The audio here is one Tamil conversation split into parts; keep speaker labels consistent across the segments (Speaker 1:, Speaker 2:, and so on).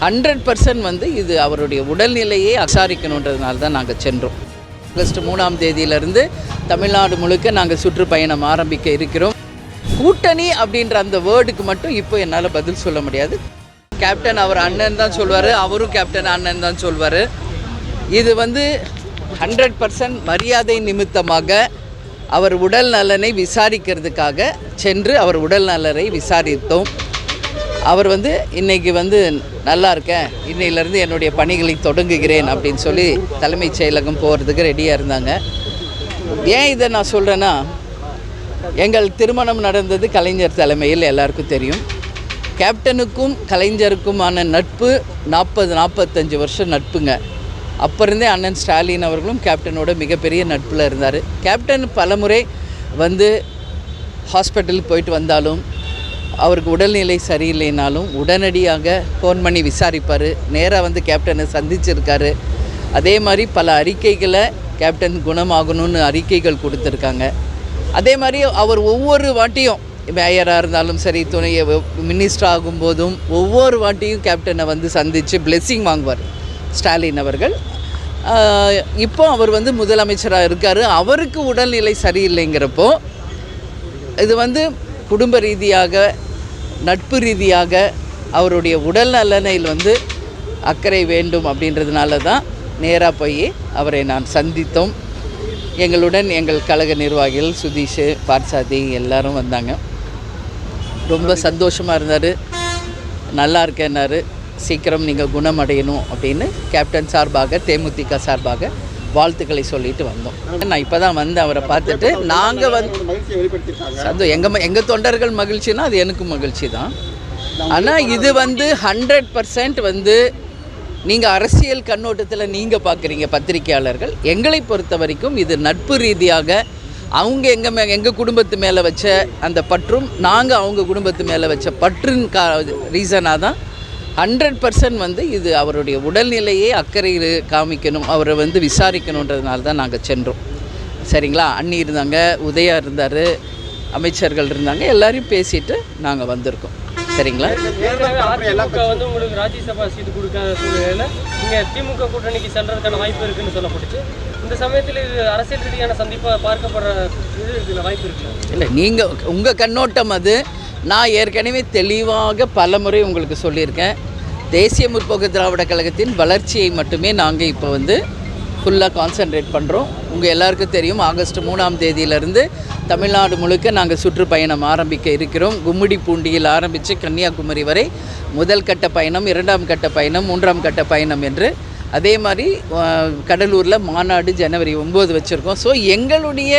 Speaker 1: 100% வந்து இது அவருடைய உடல்நிலையை விசாரிக்கணுன்றதுனால தான் நாங்கள் சென்றோம். ஆகஸ்ட் 3ஆம் தேதியிலிருந்து தமிழ்நாடு முழுக்க நாங்கள் சுற்றுப்பயணம் ஆரம்பிக்க இருக்கிறோம். கூட்டணி அப்படின்ற அந்த வேர்டுக்கு மட்டும் இப்போ என்னால் பதில் சொல்ல முடியாது. கேப்டன் அவர் அண்ணன் தான் சொல்வார், அவரும் கேப்டன் அண்ணன் தான் சொல்வார். இது வந்து 100% மரியாதை நிமித்தமாக அவர் உடல் நலனை விசாரிக்கிறதுக்காக சென்று அவர் உடல் நலனை விசாரித்தோம். அவர் வந்து இன்றைக்கி வந்து நல்லா இருக்கேன், இன்னையிலேருந்து என்னுடைய பணிகளை தொடங்குகிறேன் அப்படின்னு சொல்லி தலைமைச் செயலகம் போகிறதுக்கு ரெடியாக இருந்தாங்க. ஏன் இதை நான் சொல்கிறேன்னா, எங்கள் திருமணம் நடந்தது கலைஞர் தலைமையில் எல்லாருக்கும் தெரியும். கேப்டனுக்கும் கலைஞருக்குமான நட்பு 40-45 வருஷம் நட்புங்க. அப்போ இருந்தே அண்ணன் ஸ்டாலின் அவர்களும் கேப்டனோட மிகப்பெரிய நட்பில் இருந்தார். கேப்டன் பலமுறை வந்து ஹாஸ்பிட்டலுக்கு போயிட்டு வந்தாலும் அவருக்கு உடல்நிலை சரியில்லைனாலும் உடனடியாக ஃபோன் பண்ணி விசாரிப்பார். நேராக வந்து கேப்டனை சந்திச்சிருக்காரு. அதே மாதிரி பல அறிக்கைகளை கேப்டன் குணமாகணும்னு அறிக்கைகள் கொடுத்துருக்காங்க. அதே மாதிரி அவர் ஒவ்வொரு வாட்டியும் மேயராக இருந்தாலும் சரி, துணை மினிஸ்டர் ஆகும்போதும் ஒவ்வொரு வாட்டியும் கேப்டனை வந்து சந்தித்து பிளெஸ்ஸிங் வாங்குவார் ஸ்டாலின் அவர்கள். இப்போ அவர் வந்து முதலமைச்சராக இருக்கார். அவருக்கு உடல்நிலை சரியில்லைங்கிறப்போ இது வந்து குடும்ப ரீதியாக நட்பு ரீதியாக அவருடைய உடல் நலனில் வந்து அக்கறை வேண்டும் அப்படின்றதுனால தான் நேராக போய் அவரை நான் சந்தித்தோம். எங்களுடன் எங்கள் கழக நிர்வாகிகள் சுதீஷ், பார்சாதி எல்லாரும் வந்தாங்க. ரொம்ப சந்தோஷமாக இருந்தார். நல்லா இருக்கேன்னாரு. சீக்கிரம் நீங்கள் குணமடையணும் அப்படின்னு கேப்டன் சார்பாக, தேமுதிக சார்பாக வாழ்த்துக்களை சொல்லிட்டு வந்தோம். நான் இப்போ தான் வந்து அவரை பார்த்துட்டு நாங்கள் வந்து எங்கள் தொண்டர்கள் மகிழ்ச்சினா அது எனக்கும் மகிழ்ச்சி தான். ஆனால் இது வந்து 100% வந்து நீங்கள் அரசியல் கண்ணோட்டத்தில் நீங்கள் பார்க்குறீங்க பத்திரிகையாளர்கள். எங்களை பொறுத்த வரைக்கும் இது நட்பு ரீதியாக அவங்க எங்கள் குடும்பத்து மேலே வச்ச அந்த பற்றும் நாங்கள் அவங்க குடும்பத்து மேலே வச்ச பற்றின் ரீசனாக தான் 100% வந்து இது அவருடைய உடல்நிலையை அக்கறை காமிக்கணும், அவரை வந்து விசாரிக்கணுன்றதுனால தான் நாங்கள் சென்றோம். சரிங்களா? அண்ணி இருந்தாங்க, உதயா இருந்தார், அமைச்சர்கள் இருந்தாங்க, எல்லாரையும் பேசிட்டு நாங்கள் வந்திருக்கோம். சரிங்களா?
Speaker 2: அதிமுக வந்து உங்களுக்கு ராஜ்யசபா சீட்டு கொடுக்காத சூழ்நிலையில் நீங்கள் திமுக கூட்டணிக்கு செல்றதுக்கான வாய்ப்பு இருக்குன்னு சொல்லப்பட்டுச்சு. இந்த சமயத்தில் இது அரசியல் ரீதியான சந்திப்பாக பார்க்கப்படுற இது இருக்குல்ல, வாய்ப்பு இருக்குது
Speaker 1: இல்லை? நீங்கள் உங்கள் கண்ணோட்டம் அது. நான் ஏற்கனவே தெளிவாக பலமுறை உங்களுக்கு சொல்லியிருக்கேன். தேசிய முற்போக்கு திராவிட கழகத்தின் வளர்ச்சியை மட்டுமே நாங்கள் இப்போ வந்து ஃபுல்லாக கான்சன்ட்ரேட் பண்ணுறோம். உங்கள் எல்லாருக்கும் தெரியும், ஆகஸ்ட் 3ஆம் தேதியிலிருந்து தமிழ்நாடு முழுக்க நாங்கள் சுற்றுப்பயணம் ஆரம்பிக்க இருக்கிறோம். கும்மிடிப்பூண்டியில் ஆரம்பித்து கன்னியாகுமரி வரை முதல் கட்ட பயணம், 2ஆம் கட்ட பயணம், 3ஆம் கட்ட பயணம் என்று. அதே மாதிரி கடலூரில் மாநாடு ஜனவரி 9 வச்சுருக்கோம். ஸோ எங்களுடைய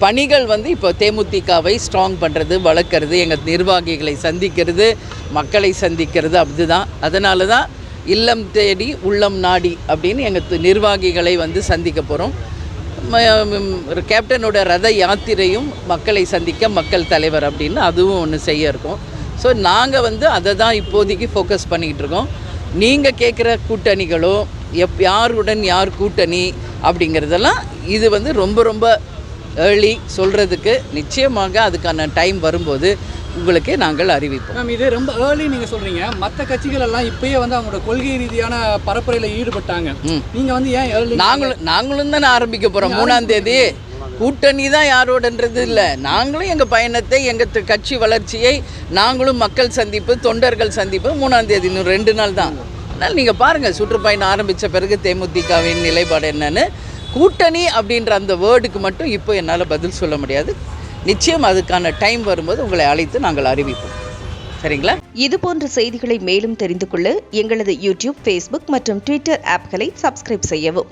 Speaker 1: பணிகள் வந்து இப்போ தேமுதிகவை ஸ்ட்ராங் பண்ணுறது, வளர்க்குறது, எங்கள் நிர்வாகிகளை சந்திக்கிறது, மக்களை சந்திக்கிறது, அப்படிதான். அதனால தான் இல்லம் தேடி உள்ளம் நாடி அப்படின்னு எங்கள் நிர்வாகிகளை வந்து சந்திக்க போகிறோம். கேப்டனோட ரத யாத்திரையும் மக்களை சந்திக்க மக்கள் தலைவர் அப்படின்னு அதுவும் ஒன்று செய்ய இருக்கோம். ஸோ நாங்கள் வந்து அதை தான் இப்போதைக்கு ஃபோக்கஸ் பண்ணிக்கிட்டு இருக்கோம். நீங்கள் கேட்குற கூட்டணிகளோ யாருடன் யார் கூட்டணி அப்படிங்கிறதெல்லாம் இது வந்து ரொம்ப ரொம்ப ஏர்லி சொல்கிறதுக்கு. நிச்சயமாக அதுக்கான டைம் வரும்போது உங்களுக்கு நாங்கள் அறிவிப்போம்.
Speaker 3: மேம், இது ரொம்ப ஏர்லி நீங்கள் சொல்கிறீங்க. மற்ற கட்சிகள் எல்லாம் இப்போயே வந்து அவங்களோட கொள்கை ரீதியான பரப்புரையில் ஈடுபட்டாங்க. நீங்கள் வந்து ஏன் ஏர்லி?
Speaker 1: நாங்களும் தானே ஆரம்பிக்க போகிறோம் 3ஆம் தேதி. கூட்டணி தான் யாரோடன்றது இல்லை. நாங்களும் எங்கள் பயணத்தை, எங்கள் கட்சி வளர்ச்சியை நாங்களும் மக்கள் சந்திப்பு, தொண்டர்கள் சந்திப்பு 3ஆம் தேதி, இன்னும் 2 நாள் தான். அதனால் நீங்கள் பாருங்கள், சுற்றுப்பயணம் ஆரம்பித்த பிறகு தேமுதிகவின் நிலைப்பாடு என்னன்னு. கூட்டணி அப்படின்ற அந்த வேர்டுக்கு மட்டும் இப்போ என்னால் பதில் சொல்ல முடியாது. நிச்சயம் அதுக்கான டைம் வரும்போது உங்களை அழைத்து நாங்கள் அறிவிப்போம். சரிங்களா?
Speaker 4: இதுபோன்ற செய்திகளை மேலும் தெரிந்து கொள்ள எங்களது யூடியூப், ஃபேஸ்புக் மற்றும் ட்விட்டர் ஆப்களை சப்ஸ்கிரைப் செய்யவும்.